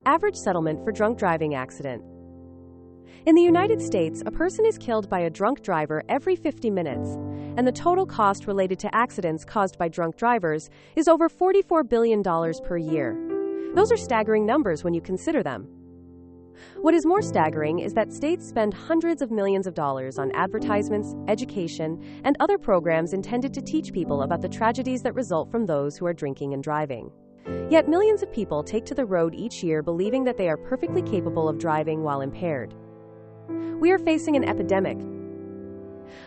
Average settlement for drunk driving accident. In the United States, a person is killed by a drunk driver every 50 minutes, and the total cost related to accidents caused by drunk drivers is over $44 billion per year. Those are staggering numbers when you consider them. What is more staggering is that states spend hundreds of millions of dollars on advertisements, education, and other programs intended to teach people about the tragedies that result from those who are drinking and driving. Yet millions of people take to the road each year believing that they are perfectly capable of driving while impaired. We are facing an epidemic.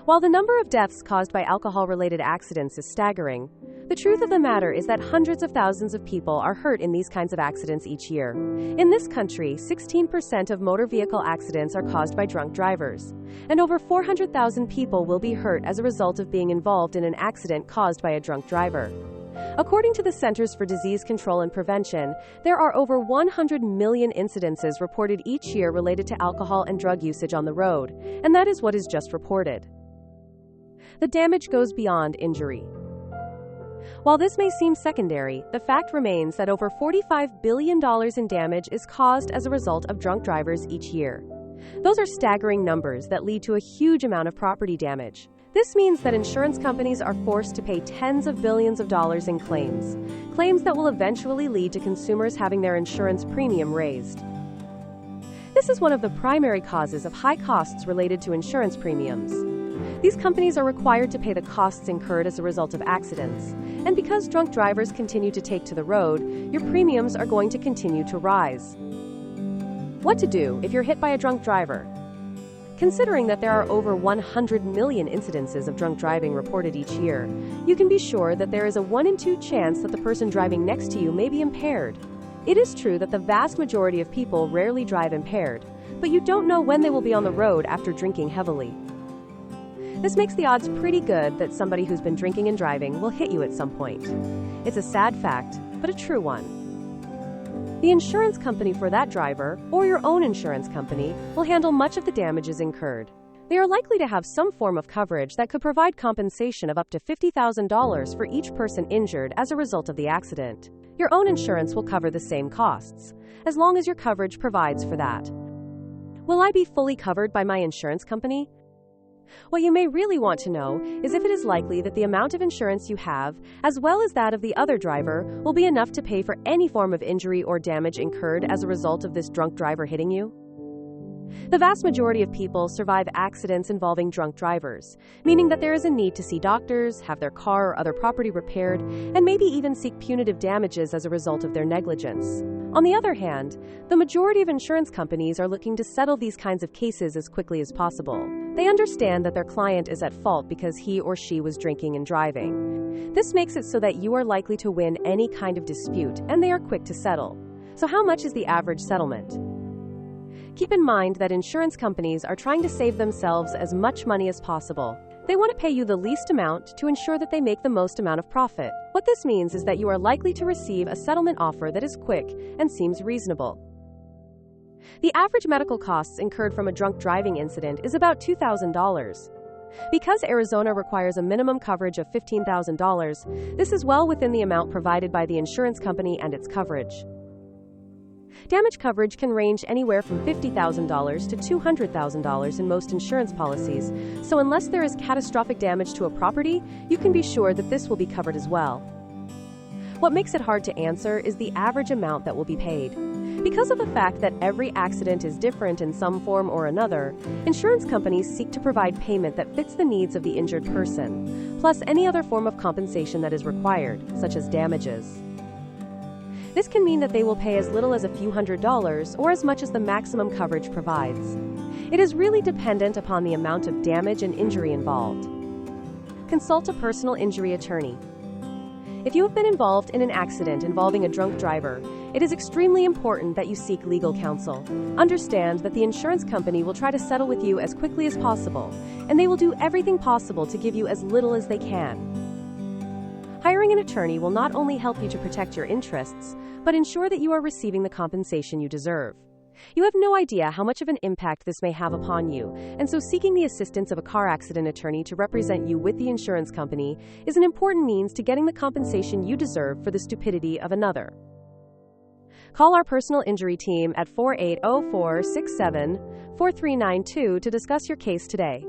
While the number of deaths caused by alcohol-related accidents is staggering, the truth of the matter is that hundreds of thousands of people are hurt in these kinds of accidents each year. In this country, 16% of motor vehicle accidents are caused by drunk drivers, and over 400,000 people will be hurt as a result of being involved in an accident caused by a drunk driver. According to the Centers for Disease Control and Prevention, there are over 100 million incidences reported each year related to alcohol and drug usage on the road, and that is what is just reported. The damage goes beyond injury. While this may seem secondary, the fact remains that over $45 billion in damage is caused as a result of drunk drivers each year. Those are staggering numbers that lead to a huge amount of property damage. This means that insurance companies are forced to pay tens of billions of dollars in claims that will eventually lead to consumers having their insurance premium raised. This is one of the primary causes of high costs related to insurance premiums. These companies are required to pay the costs incurred as a result of accidents, and because drunk drivers continue to take to the road, your premiums are going to continue to rise. What to do if you're hit by a drunk driver? Considering that there are over 100 million incidences of drunk driving reported each year, you can be sure that there is a 1 in 2 chance that the person driving next to you may be impaired. It is true that the vast majority of people rarely drive impaired, but you don't know when they will be on the road after drinking heavily. This makes the odds pretty good that somebody who's been drinking and driving will hit you at some point. It's a sad fact, but a true one. The insurance company for that driver, or your own insurance company, will handle much of the damages incurred. They are likely to have some form of coverage that could provide compensation of up to $50,000 for each person injured as a result of the accident. Your own insurance will cover the same costs, as long as your coverage provides for that. Will I be fully covered by my insurance company? What you may really want to know is if it is likely that the amount of insurance you have, as well as that of the other driver, will be enough to pay for any form of injury or damage incurred as a result of this drunk driver hitting you. The vast majority of people survive accidents involving drunk drivers, meaning that there is a need to see doctors, have their car or other property repaired, and maybe even seek punitive damages as a result of their negligence. On the other hand, the majority of insurance companies are looking to settle these kinds of cases as quickly as possible. They understand that their client is at fault because he or she was drinking and driving. This makes it so that you are likely to win any kind of dispute, and they are quick to settle. So how much is the average settlement? Keep in mind that insurance companies are trying to save themselves as much money as possible. They want to pay you the least amount to ensure that they make the most amount of profit. What this means is that you are likely to receive a settlement offer that is quick and seems reasonable. The average medical costs incurred from a drunk driving incident is about $2,000. Because Arizona requires a minimum coverage of $15,000, this is well within the amount provided by the insurance company and its coverage. Damage coverage can range anywhere from $50,000 to $200,000 in most insurance policies, so unless there is catastrophic damage to a property, you can be sure that this will be covered as well. What makes it hard to answer is the average amount that will be paid. Because of the fact that every accident is different in some form or another, insurance companies seek to provide payment that fits the needs of the injured person, plus any other form of compensation that is required, such as damages. This can mean that they will pay as little as a few $100s or as much as the maximum coverage provides. It is really dependent upon the amount of damage and injury involved. Consult a personal injury attorney. If you have been involved in an accident involving a drunk driver, it is extremely important that you seek legal counsel. Understand that the insurance company will try to settle with you as quickly as possible, and they will do everything possible to give you as little as they can. Hiring an attorney will not only help you to protect your interests, but ensure that you are receiving the compensation you deserve. You have no idea how much of an impact this may have upon you, and so seeking the assistance of a car accident attorney to represent you with the insurance company is an important means to getting the compensation you deserve for the stupidity of another. Call our personal injury team at 4804-67-4392 to discuss your case today.